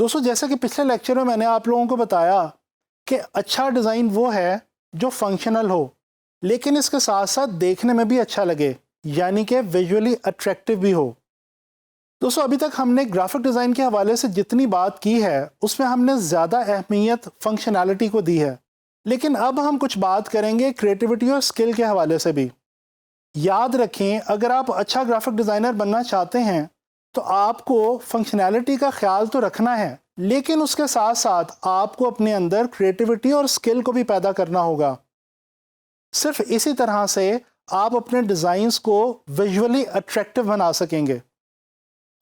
دوستو جیسا کہ پچھلے لیکچر میں نے آپ لوگوں کو بتایا کہ اچھا ڈیزائن وہ ہے جو فنکشنل ہو لیکن اس کے ساتھ ساتھ دیکھنے میں بھی اچھا لگے، یعنی کہ ویژولی اٹریکٹیو بھی ہو۔ دوستو ابھی تک ہم نے گرافک ڈیزائن کے حوالے سے جتنی بات کی ہے اس میں ہم نے زیادہ اہمیت فنکشنالٹی کو دی ہے، لیکن اب ہم کچھ بات کریں گے کریٹیوٹی اور اسکل کے حوالے سے بھی۔ یاد رکھیں اگر آپ اچھا گرافک ڈیزائنر بننا چاہتے ہیں تو آپ کو فنکشنالٹی کا خیال تو رکھنا ہے، لیکن اس کے ساتھ ساتھ آپ کو اپنے اندر کریٹیوٹی اور اسکل کو بھی پیدا کرنا ہوگا۔ صرف اسی طرح سے آپ اپنے ڈیزائنز کو ویژولی اٹریکٹیو بنا سکیں گے۔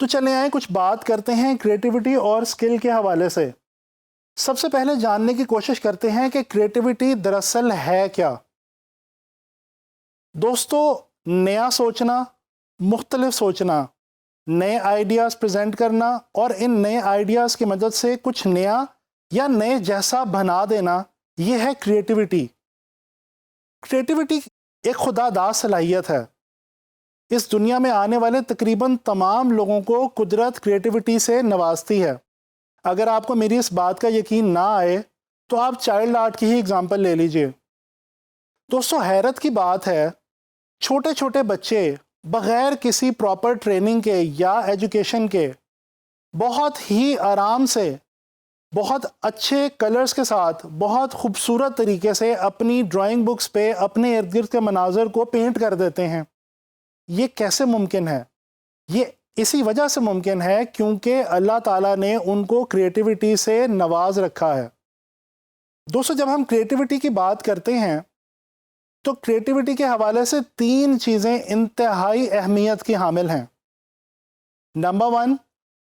تو چلیں آئیں کچھ بات کرتے ہیں کریٹیوٹی اور اسکل کے حوالے سے۔ سب سے پہلے جاننے کی کوشش کرتے ہیں کہ کریٹیوٹی دراصل ہے کیا۔ دوستو نیا سوچنا، مختلف سوچنا، نئے آئیڈیاز پریزنٹ کرنا اور ان نئے آئیڈیاز کی مدد سے کچھ نیا یا نئے جیسا بنا دینا، یہ ہے کریٹیوٹی۔ کریٹیوٹی ایک خدا داد صلاحیت ہے۔ اس دنیا میں آنے والے تقریباً تمام لوگوں کو قدرت کریٹیوٹی سے نوازتی ہے۔ اگر آپ کو میری اس بات کا یقین نہ آئے تو آپ چائلڈ آرٹ کی ہی اگزامپل لے لیجئے۔ دوستو حیرت کی بات ہے، چھوٹے چھوٹے بچے بغیر کسی پراپر ٹریننگ کے یا ایجوکیشن کے بہت ہی آرام سے، بہت اچھے کلرز کے ساتھ، بہت خوبصورت طریقے سے اپنی ڈرائنگ بکس پہ اپنے ارد گرد کے مناظر کو پینٹ کر دیتے ہیں۔ یہ کیسے ممکن ہے؟ یہ اسی وجہ سے ممکن ہے کیونکہ اللہ تعالیٰ نے ان کو کریٹیوٹی سے نواز رکھا ہے۔ دوستو جب ہم کریٹیوٹی کی بات کرتے ہیں تو کریٹیوٹی کے حوالے سے 3 چیزیں انتہائی اہمیت کی حامل ہیں۔ Number 1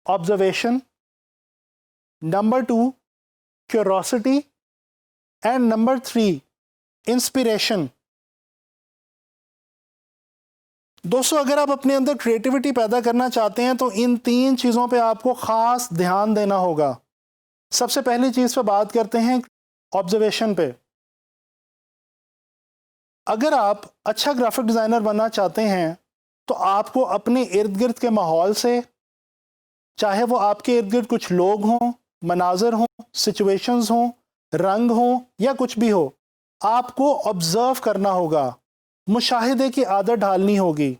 observation, number 2 curiosity and number 3 inspiration. دوستو اگر آپ اپنے اندر کریٹیوٹی پیدا کرنا چاہتے ہیں تو ان 3 چیزوں پہ آپ کو خاص دھیان دینا ہوگا۔ سب سے پہلی چیز پہ بات کرتے ہیں آبزرویشن پہ۔ اگر آپ اچھا گرافک ڈیزائنر بننا چاہتے ہیں تو آپ کو اپنے ارد گرد کے ماحول سے، چاہے وہ آپ کے ارد گرد کچھ لوگ ہوں، مناظر ہوں، سچویشنز ہوں، رنگ ہوں یا کچھ بھی ہو، آپ کو آبزرو کرنا ہوگا، مشاہدے کی عادت ڈالنی ہوگی۔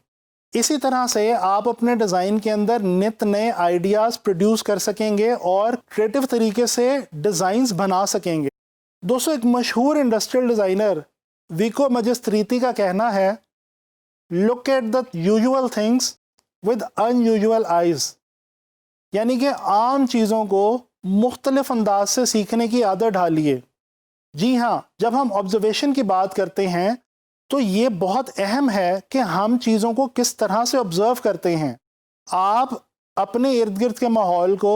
اسی طرح سے آپ اپنے ڈیزائن کے اندر نت نئے آئیڈیاز پروڈیوس کر سکیں گے اور کریٹیو طریقے سے ڈیزائنز بنا سکیں گے۔ دوستو ایک مشہور انڈسٹریل ڈیزائنر ویکو مجستریتی کا کہنا ہے look at the usual things with unusual eyes, یعنی کہ عام چیزوں کو مختلف انداز سے سیکھنے کی عادت ڈالیے۔ جی ہاں، جب ہم آبزرویشن کی بات کرتے ہیں تو یہ بہت اہم ہے کہ ہم چیزوں کو کس طرح سے آبزرو کرتے ہیں۔ آپ اپنے ارد گرد کے ماحول کو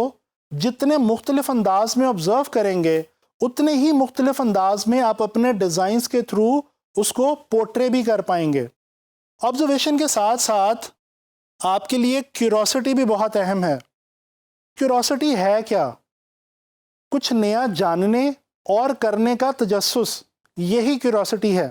جتنے مختلف انداز میں آبزرو کریں گے اتنے ہی مختلف انداز میں آپ اپنے ڈیزائنز کے تھرو اس کو پورٹرے بھی کر پائیں گے۔ آبزرویشن کے ساتھ ساتھ آپ کے لیے کیوروسٹی بھی بہت اہم ہے۔ کیوروسٹی ہے کیا؟ کچھ نیا جاننے اور کرنے کا تجسس، یہی کیوروسٹی ہے۔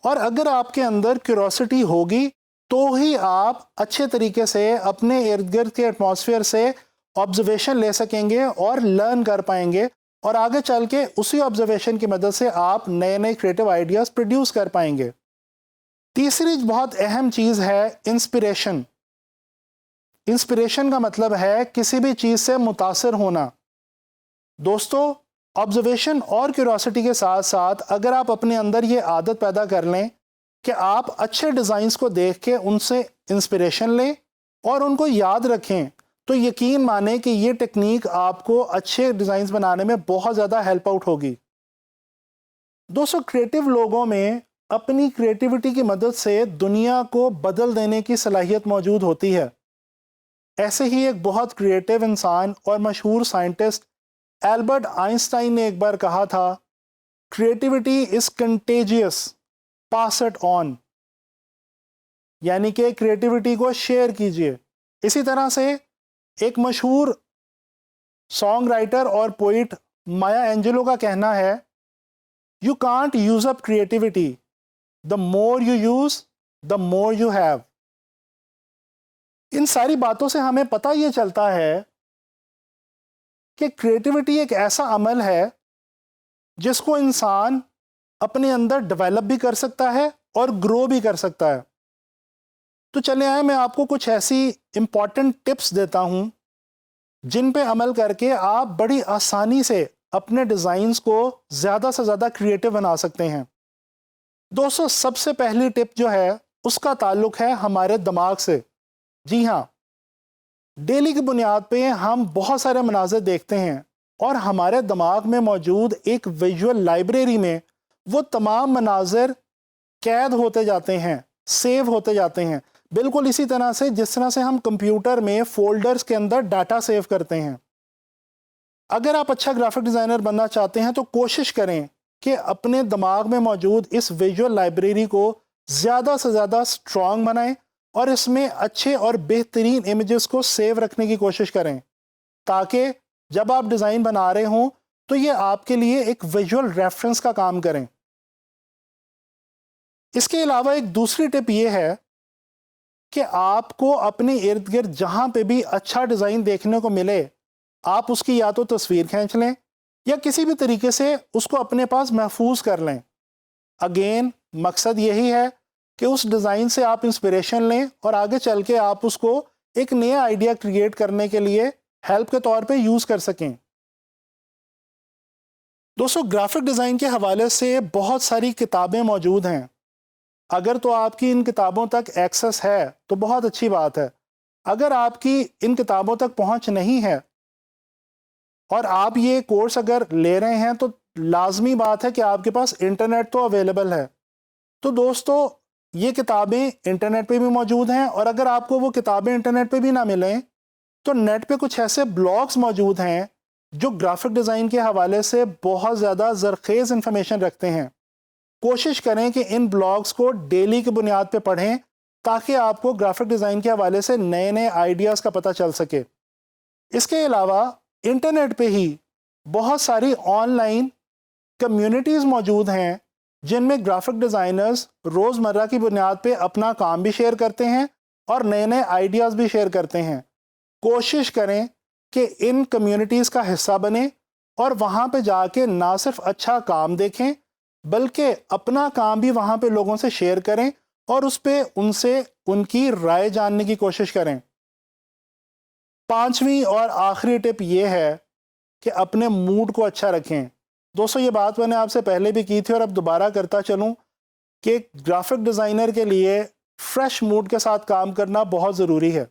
اور اگر آپ کے اندر کیوروسٹی ہوگی تو ہی آپ اچھے طریقے سے اپنے ارد گرد کے ایٹماسفیئر سے آبزرویشن لے سکیں گے اور لرن کر پائیں گے، اور آگے چل کے اسی آبزرویشن کی مدد سے آپ نئے نئے کریٹیو آئیڈیاز پروڈیوس کر پائیں گے۔ تیسری بہت اہم چیز ہے انسپریشن۔ انسپریشن کا مطلب ہے کسی بھی چیز سے متاثر ہونا۔ دوستو آبزرویشن اور کیوروسٹی کے ساتھ ساتھ اگر آپ اپنے اندر یہ عادت پیدا کر لیں کہ آپ اچھے ڈیزائنز کو دیکھ کے ان سے انسپریشن لیں اور ان کو یاد رکھیں، تو یقین مانیں کہ یہ ٹیکنیک آپ کو اچھے ڈیزائنز بنانے میں بہت زیادہ ہیلپ آؤٹ ہوگی۔ دوستو کریٹیو لوگوں میں اپنی کریٹیوٹی کی مدد سے دنیا کو بدل دینے کی صلاحیت موجود ہوتی ہے۔ ایسے ہی ایک بہت کریٹیو انسان اور مشہور سائنٹسٹ البرٹ آئنسٹائن نے ایک بار کہا تھا creativity is contagious, pass it on, یعنی کہ کریٹیوٹی کو شیئر کیجئے۔ اسی طرح سے ایک مشہور سانگ رائٹر اور پوئٹ مایا اینجلو کا کہنا ہے you can't use up creativity, the more you use the more you have. ان ساری باتوں سے ہمیں پتہ یہ چلتا ہے کہ کریٹیوٹی ایک ایسا عمل ہے جس کو انسان اپنے اندر ڈیولپ بھی کر سکتا ہے اور گرو بھی کر سکتا ہے. تو چلے آئے میں آپ کو کچھ ایسی امپورٹنٹ ٹپس دیتا ہوں جن پہ عمل کر کے آپ بڑی آسانی سے اپنے ڈیزائنز کو زیادہ سے زیادہ کریٹو بنا سکتے ہیں. دوستو سب سے پہلی ٹپ جو ہے اس کا تعلق ہے ہمارے دماغ سے. جی ہاں، ڈیلی کی بنیاد پہ ہم بہت سارے مناظر دیکھتے ہیں اور ہمارے دماغ میں موجود ایک ویژول لائبریری میں وہ تمام مناظر قید ہوتے جاتے ہیں، سیو ہوتے جاتے ہیں، بالکل اسی طرح سے جس طرح سے ہم کمپیوٹر میں فولڈرز کے اندر ڈاٹا سیو کرتے ہیں. اگر آپ اچھا گرافک ڈیزائنر بننا چاہتے ہیں تو کوشش کریں کہ اپنے دماغ میں موجود اس ویژول لائبریری کو زیادہ سے زیادہ سٹرونگ بنائیں اور اس میں اچھے اور بہترین امیجز کو سیو رکھنے کی کوشش کریں تاکہ جب آپ ڈیزائن بنا رہے ہوں تو یہ آپ کے لیے ایک ویژول ریفرنس کا کام کریں. اس کے علاوہ ایک دوسری ٹپ یہ ہے کہ آپ کو اپنے ارد گرد جہاں پہ بھی اچھا ڈیزائن دیکھنے کو ملے آپ اس کی یا تو تصویر کھینچ لیں یا کسی بھی طریقے سے اس کو اپنے پاس محفوظ کر لیں. اگین مقصد یہی ہے کہ اس ڈیزائن سے آپ انسپریشن لیں اور آگے چل کے آپ اس کو ایک نیا آئیڈیا کریٹ کرنے کے لیے ہیلپ کے طور پہ یوز کر سکیں. دوستو گرافک ڈیزائن کے حوالے سے بہت ساری کتابیں موجود ہیں. اگر تو آپ کی ان کتابوں تک ایکسس ہے تو بہت اچھی بات ہے. اگر آپ کی ان کتابوں تک پہنچ نہیں ہے اور آپ یہ کورس اگر لے رہے ہیں تو لازمی بات ہے کہ آپ کے پاس انٹرنیٹ تو اویلیبل ہے. تو دوستو یہ کتابیں انٹرنیٹ پہ بھی موجود ہیں اور اگر آپ کو وہ کتابیں انٹرنیٹ پہ بھی نہ ملیں تو نیٹ پہ کچھ ایسے بلاگز موجود ہیں جو گرافک ڈیزائن کے حوالے سے بہت زیادہ زرخیز انفارمیشن رکھتے ہیں. کوشش کریں کہ ان بلاگز کو ڈیلی کی بنیاد پہ پڑھیں تاکہ آپ کو گرافک ڈیزائن کے حوالے سے نئے نئے آئیڈیاز کا پتہ چل سکے. اس کے علاوہ انٹرنیٹ پہ ہی بہت ساری آن لائن کمیونٹیز موجود ہیں جن میں گرافک ڈیزائنرز روزمرہ کی بنیاد پہ اپنا کام بھی شیئر کرتے ہیں اور نئے نئے آئیڈیاز بھی شیئر کرتے ہیں. کوشش کریں کہ ان کمیونٹیز کا حصہ بنیں اور وہاں پہ جا کے نہ صرف اچھا کام دیکھیں بلکہ اپنا کام بھی وہاں پہ لوگوں سے شیئر کریں اور اس پہ ان سے ان کی رائے جاننے کی کوشش کریں. پانچویں اور آخری ٹپ یہ ہے کہ اپنے موڈ کو اچھا رکھیں. دوستو یہ بات میں نے آپ سے پہلے بھی کی تھی اور اب دوبارہ کرتا چلوں کہ گرافک ڈیزائنر کے لیے فریش موڈ کے ساتھ کام کرنا بہت ضروری ہے.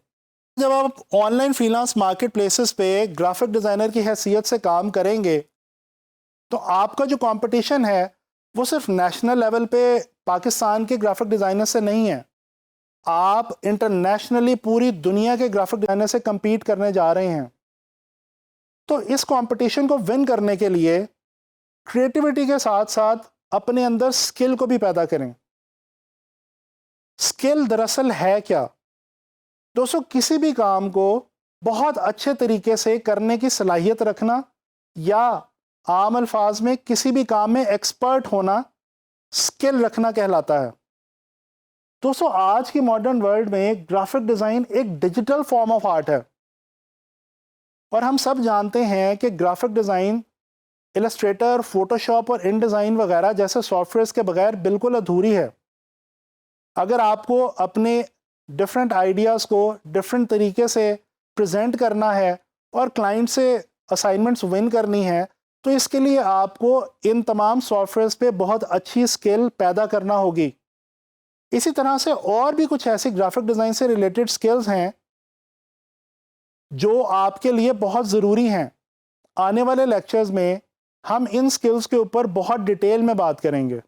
جب آپ on line freelance market places پہ گرافک ڈیزائنر کی حیثیت سے کام کریں گے تو آپ کا جو کمپٹیشن ہے وہ صرف نیشنل لیول پہ پاکستان کے گرافک ڈیزائنر سے نہیں ہے. آپ انٹرنیشنلی پوری دنیا کے گرافک ڈیزائنر سے کمپیٹ کرنے جا رہے ہیں. تو اس کمپٹیشن کو ون کرنے کے لیے کریٹیوٹی کے ساتھ ساتھ اپنے اندر سکل کو بھی پیدا کریں. سکل دراصل ہے کیا؟ دوستو کسی بھی کام کو بہت اچھے طریقے سے کرنے کی صلاحیت رکھنا یا عام الفاظ میں کسی بھی کام میں ایکسپرٹ ہونا سکل رکھنا کہلاتا ہے. دوستو آج کی ماڈرن ورلڈ میں گرافک ڈیزائن ایک ڈیجیٹل فارم آف آرٹ ہے اور ہم سب جانتے ہیں کہ گرافک ڈیزائن السٹریٹر، فوٹوشاپ اور ان ڈیزائن وغیرہ جیسے سافٹ ویئرز کے بغیر بالکل ادھوری ہے. اگر آپ کو اپنے ڈفرینٹ آئیڈیاز کو ڈفرینٹ طریقے سے پریزنٹ کرنا ہے اور کلائنٹ سے اسائنمنٹس ون کرنی ہے تو اس کے لیے آپ کو ان تمام سافٹ ویئرز پہ بہت اچھی سکل پیدا کرنا ہوگی. اسی طرح سے اور بھی کچھ ایسی گرافک ڈیزائن سے ریلیٹڈ سکلز ہیں جو آپ کے لیے بہت ضروری ہیں. آنے والے لیکچرز میں ہم ان سکلز کے اوپر بہت ڈیٹیل میں بات کریں گے.